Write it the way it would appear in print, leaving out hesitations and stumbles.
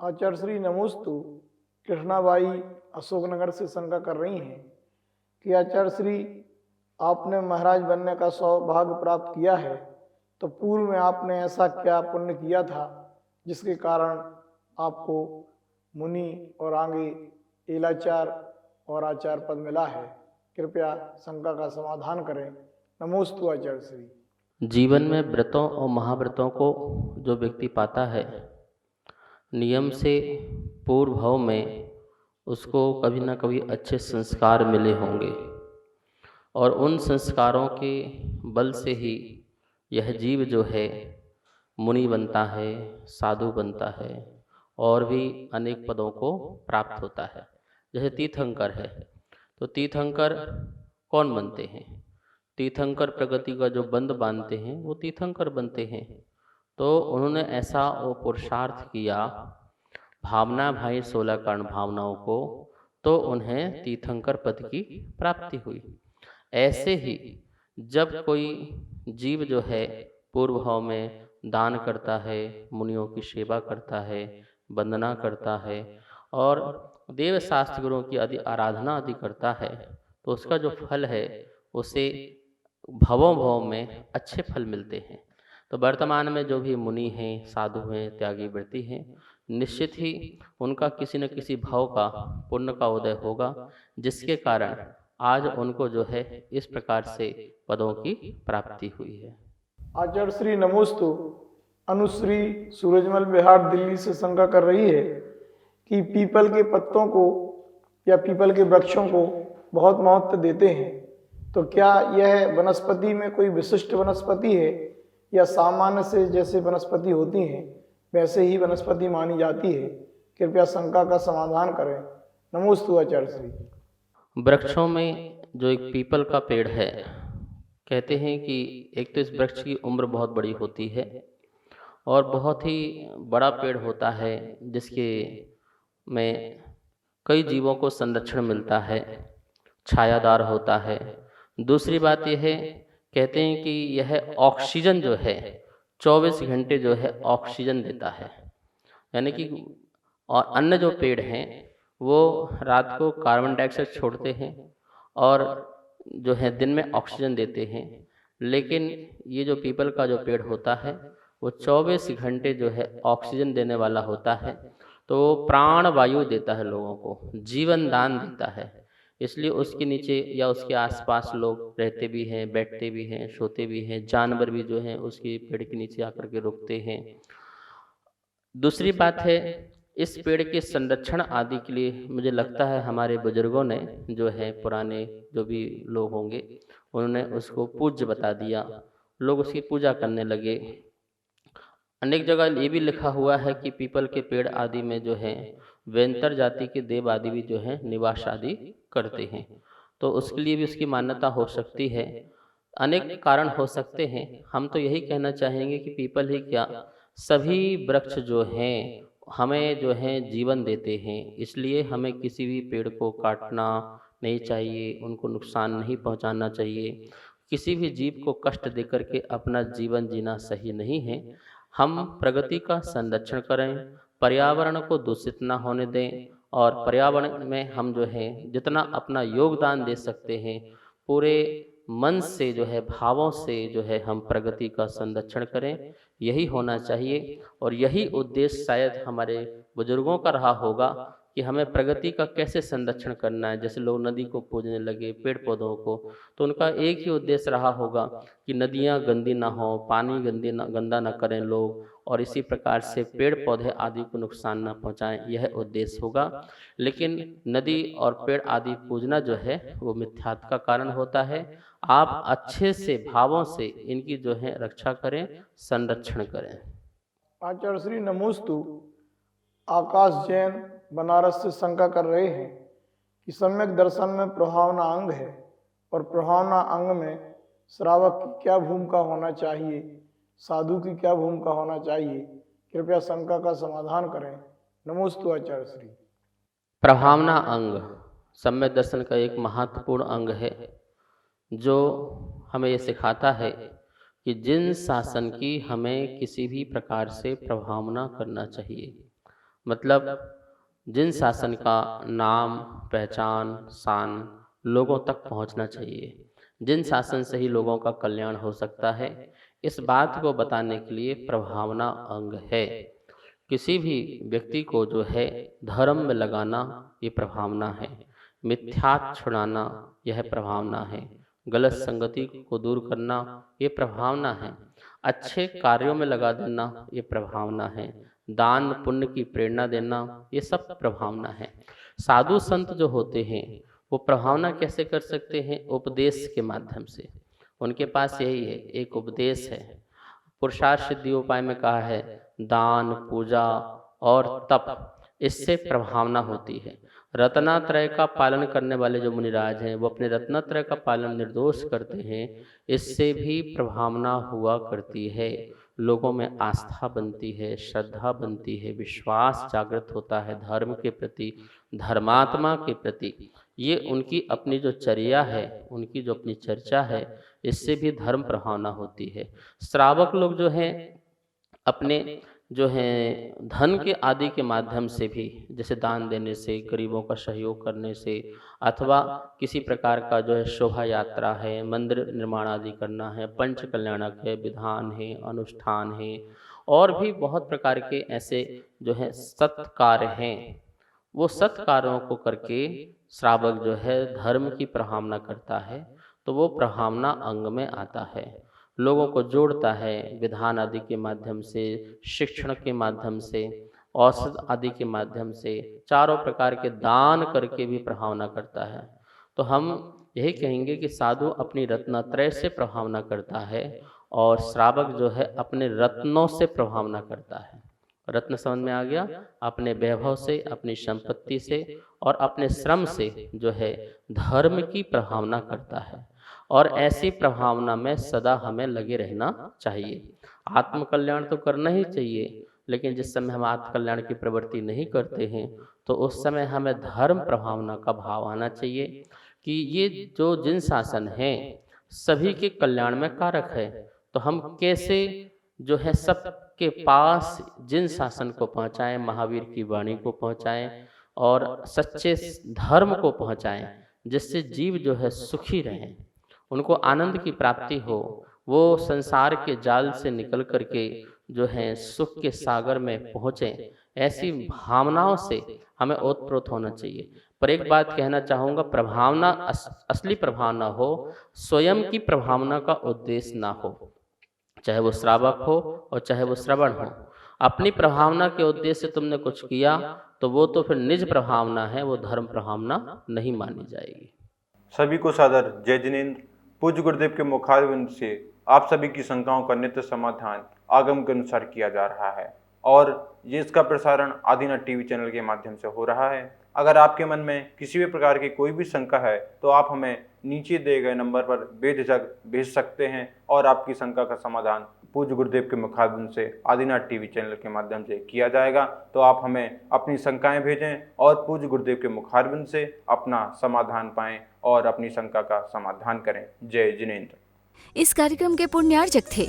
आचार्य श्री नमोस्तु कृष्णाबाई अशोकनगर से शंका कर रही हैं कि आचार्य श्री आपने महाराज बनने का सौभाग्य प्राप्त किया है, तो पूर्व में आपने ऐसा क्या पुण्य किया था जिसके कारण आपको मुनि और आगे एलाचार और आचार पद मिला है। कृपया शंका का समाधान करें। नमोस्तु आचार्य श्री। जीवन में व्रतों और महाव्रतों को जो व्यक्ति पाता है, नियम से पूर्व भाव में उसको कभी ना कभी अच्छे संस्कार मिले होंगे और उन संस्कारों के बल से ही यह जीव जो है मुनि बनता है, साधु बनता है और भी अनेक पदों को प्राप्त होता है। जैसे तीर्थंकर है, तो तीर्थंकर कौन बनते हैं? तीर्थंकर प्रगति का जो बंध बांधते हैं वो तीर्थंकर बनते हैं। तो उन्होंने ऐसा वो पुरुषार्थ किया, भावना भाई 16 कर्ण भावनाओं को, तो उन्हें तीर्थंकर पद की प्राप्ति हुई। ऐसे ही जब कोई जीव जो है पूर्व भाव में दान करता है, मुनियों की सेवा करता है, वंदना करता है और देव शास्त्र गुरुओं की आदि आराधना आदि करता है, तो उसका जो फल है उसे भवों भवों में अच्छे फल मिलते हैं। तो वर्तमान में जो भी मुनि हैं, साधु हैं, त्यागी व्रती हैं, निश्चित ही उनका किसी न किसी भाव का पुण्य का उदय होगा, जिसके कारण आज उनको जो है इस प्रकार से पदों की प्राप्ति हुई है। आचार्य श्री नमोस्तु अनुश्री सूरजमल बिहार दिल्ली से शंका कर रही है कि पीपल के पत्तों को या पीपल के वृक्षों को बहुत महत्व देते हैं, तो क्या यह वनस्पति में कोई विशिष्ट वनस्पति है या सामान्य से जैसे वनस्पति होती हैं वैसे ही वनस्पति मानी जाती है? कृपया शंका का समाधान करें। नमोस्तु आचार्य श्री। वृक्षों में जो एक पीपल का पेड़ है, कहते हैं कि एक तो इस वृक्ष की उम्र बहुत बड़ी होती है और बहुत ही बड़ा पेड़ होता है, जिसके में कई जीवों को संरक्षण मिलता है, छायादार होता है। दूसरी बात यह है, कहते हैं कि यह ऑक्सीजन जो है 24 घंटे जो है ऑक्सीजन देता है, यानी कि और अन्य जो पेड़ हैं वो रात को कार्बन डाइऑक्साइड छोड़ते हैं और जो है दिन में ऑक्सीजन देते हैं। लेकिन ये जो पीपल का जो पेड़ होता है वो 24 घंटे जो है ऑक्सीजन देने वाला होता है, तो वो प्राण वायु देता है, लोगों को जीवन दान देता है। इसलिए उसके नीचे या उसके आसपास लोग रहते भी हैं, बैठते भी हैं, सोते भी हैं, जानवर भी जो हैं उसके पेड़ के नीचे आकर के रुकते हैं। दूसरी बात है, इस पेड़ के संरक्षण आदि के लिए मुझे लगता है हमारे बुजुर्गों ने जो है, पुराने जो भी लोग होंगे, उन्होंने उसको पूज्य बता दिया, लोग उसकी पूजा करने लगे। अनेक जगह ये भी लिखा हुआ है कि पीपल के पेड़ आदि में जो है वेंतर जाति के देव आदि भी जो है निवास आदि करते हैं, तो उसके लिए भी उसकी मान्यता हो सकती है। अनेक कारण हो सकते हैं। हम तो यही कहना चाहेंगे कि पीपल ही क्या, सभी वृक्ष जो हैं हमें जो है जीवन देते हैं, इसलिए हमें किसी भी पेड़ को काटना नहीं चाहिए, उनको नुकसान नहीं पहुंचाना चाहिए। किसी भी जीव को कष्ट देकर के अपना जीवन जीना सही नहीं है। हम प्रगति का संरक्षण करें, पर्यावरण को दूषित ना होने दें और पर्यावरण में हम जो है जितना अपना योगदान दे सकते हैं, पूरे मन से जो है, भावों से जो है हम प्रगति का संरक्षण करें, यही होना चाहिए। और यही उद्देश्य शायद हमारे बुजुर्गों का रहा होगा कि हमें प्रगति का कैसे संरक्षण करना है। जैसे लोग नदी को पूजने लगे, पेड़ पौधों को, तो उनका एक ही उद्देश्य रहा होगा कि नदियाँ गंदी ना हो, पानी गंदा ना करें लोग, और इसी प्रकार से पेड़ पौधे आदि को नुकसान ना पहुँचाएं, यह उद्देश्य होगा। लेकिन नदी और पेड़ आदि पूजना जो है वो मिथ्यात्व का कारण होता है। आप अच्छे से भावों से इनकी जो है रक्षा करें, संरक्षण करें। आचार्य श्री नमोस्तु आकाश जैन बनारस से शंका कर रहे हैं कि सम्यक दर्शन में प्रभावना अंग है और प्रभावना अंग में श्रावक की क्या भूमिका होना चाहिए, साधु की क्या भूमिका होना चाहिए? कृपया शंका का समाधान करें। नमोस्तु आचार्य श्री। प्रभावना अंग सम्यक दर्शन का एक महत्वपूर्ण अंग है, जो हमें ये सिखाता है कि जिन शासन की हमें किसी भी प्रकार से प्रभावना करना चाहिए। मतलब जिन शासन का नाम, पहचान, शान लोगों तक पहुंचना चाहिए, जिन शासन से ही लोगों का कल्याण हो सकता है, इस बात को बताने के लिए प्रभावना अंग है। किसी भी व्यक्ति को जो है धर्म में लगाना ये प्रभावना है, मिथ्यात छुड़ाना यह प्रभावना है, गलत संगति को दूर करना ये प्रभावना है, अच्छे कार्यों में लगा देना ये प्रभावना है, दान पुण्य की प्रेरणा देना ये सब प्रभावना है। साधु संत जो होते हैं वो प्रभावना कैसे कर सकते हैं? उपदेश के माध्यम से। उनके पास यही है, एक उपदेश है। पुरुषार्थ सिद्धि उपाय में कहा है दान, पूजा और तप, इससे प्रभावना होती है। रत्नात्रय का पालन करने वाले जो मुनिराज हैं वो अपने रत्नात्रय का पालन निर्दोष करते हैं, इससे भी प्रभावना हुआ करती है। लोगों में आस्था बनती है, श्रद्धा बनती है, विश्वास जागृत होता है धर्म के प्रति, धर्मात्मा के प्रति। ये उनकी अपनी जो चर्या है, उनकी जो अपनी चर्चा है, इससे भी धर्म प्रभावना होती है। श्रावक लोग जो हैं अपने जो हैं धन के आदि के माध्यम से भी, जैसे दान देने से, गरीबों का सहयोग करने से, अथवा किसी प्रकार का जो है शोभा यात्रा है, मंदिर निर्माण आदि करना है, पंच कल्याणक है, विधान है, अनुष्ठान है, और भी बहुत प्रकार के ऐसे जो है सत्कार्य हैं, वो सत्कार्यों को करके श्रावक जो है धर्म की प्रभावना करता है, तो वो प्रभावना अंग में आता है। लोगों को जोड़ता है विधान आदि के माध्यम से, शिक्षण के माध्यम से, औषध आदि के माध्यम से, चारों प्रकार के दान करके भी प्रभावना करता है। तो हम यही कहेंगे कि साधु अपनी रत्नत्रय से प्रभावना करता है और श्रावक जो है अपने रत्नों से प्रभावना करता है। रत्न समझ में आ गया? अपने वैभव से, अपनी संपत्ति से और अपने श्रम से जो है धर्म की प्रभावना करता है। और ऐसी प्रभावना में सदा हमें लगे रहना चाहिए। आत्मकल्याण तो करना ही चाहिए, लेकिन जिस समय हम आत्मकल्याण की प्रवृत्ति नहीं करते हैं तो उस समय हमें धर्म प्रभावना का भाव आना चाहिए कि ये जो जिन शासन हैं सभी के कल्याण में कारक है। तो हम कैसे जो है सबके पास जिन शासन को पहुँचाएं, महावीर की वाणी को पहुँचाएं और सच्चे धर्म को पहुँचाएं, जिससे जीव जो है सुखी रहें, उनको आनंद की प्राप्ति हो, वो संसार के जाल से निकल करके जो है सुख के सागर में पहुँचें। ऐसी भावनाओं से हमें ओतप्रोत होना चाहिए। पर एक बात कहना चाहूँगा, प्रभावना असली प्रभावना हो, स्वयं की प्रभावना का उद्देश्य ना हो, चाहे वो श्रावक हो और चाहे वो श्रवण हो। अपनी प्रभावना के उद्देश्य से तुमने कुछ किया तो वो तो फिर निज प्रभावना है, वो धर्म प्रभावना नहीं मानी जाएगी। सभी को सादर जय जिनेंद्र। पूज्य गुरुदेव के मुखारविंद से आप सभी की शंकाओं का नित्य समाधान आगम के अनुसार किया जा रहा है और ये इसका प्रसारण आदिनाथ टीवी चैनल के माध्यम से हो रहा है। अगर आपके मन में किसी भी प्रकार की कोई भी शंका है तो आप हमें नीचे दिए गए नंबर पर बेझिझक भेज सकते हैं और आपकी शंका का समाधान पूज्य गुरुदेव के मुखारविंद से आदिनाथ टीवी चैनल के माध्यम से किया जाएगा। तो आप हमें अपनी शंकाएं भेजें और पूज्य गुरुदेव के मुखारविंद से अपना समाधान पाएं और अपनी शंका का समाधान करें। जय जिनेंद्र। इस कार्यक्रम के पुण्यार्चक थे